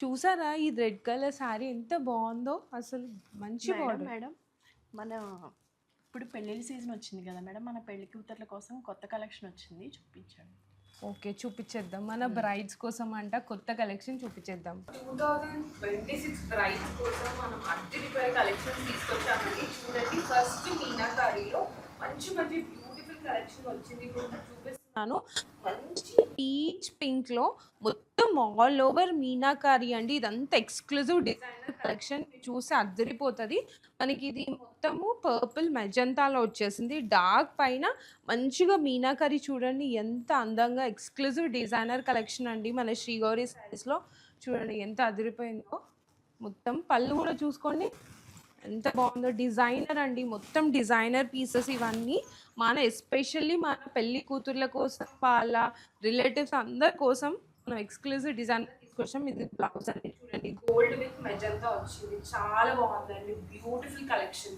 చూసారా ఈ red colour sari ఎంత బాగుందో, అసలు మంచి మేడం బార్డర్. మేడం మన ఇప్పుడు పెళ్ళిళ్ళ సీజన్ వచ్చింది కదా మేడం, మన పెళ్లి కూతుర్ల కోసం కొత్త కలెక్షన్ వచ్చింది, చూపించండి. ఓకే, చూపించేద్దాం. మన బ్రైడ్స్ కోసం అంట కొత్త కలెక్షన్ చూపించేద్దాం. 2026 బ్రైడ్స్ కోసం మనం అద్దె కలెక్షన్ తీసుకొచ్చామండి. చూడండి, ఫస్ట్ మీనాకారిలో మంచి మంచి బ్యూటిఫుల్ కలెక్షన్ వచ్చింది. ఇప్పుడు చూపిస్తున్నాను. మంచి పీచ్ పింక్ లో మొత్తం ఆల్ ఓవర్ మీనాకారి అండి. ఇదంతా ఎక్స్క్లూజివ్ డిజైనర్ కలెక్షన్, చూసి అద్దరిపోతుంది. మనకి ఇది మొత్తము పర్పుల్ మెజంతాలో వచ్చేసింది. డార్క్ పైన మంచిగా మీనాకరి చూడండి ఎంత అందంగా, ఎక్స్క్లూజివ్ డిజైనర్ కలెక్షన్ అండి మన శ్రీగౌరి శారీస్లో. చూడండి ఎంత అదిరిపోయిందో. మొత్తం పళ్ళు కూడా చూసుకోండి ఎంత బాగుందో. డిజైనర్ అండి, మొత్తం డిజైనర్ పీసెస్ ఇవన్నీ. మన ఎస్పెషల్లీ మన పెళ్లి కూతుర్ల కోసం, వాళ్ళ రిలేటివ్స్ అందరి కోసం మనం ఎక్స్క్లూజివ్ డిజైనర్ తీసుకొచ్చాం. ఇది బ్లౌజ్ అండి, చూడండి గోల్డ్ విత్ మెజంతా వచ్చింది, చాలా బాగుందండి. Beautiful collection.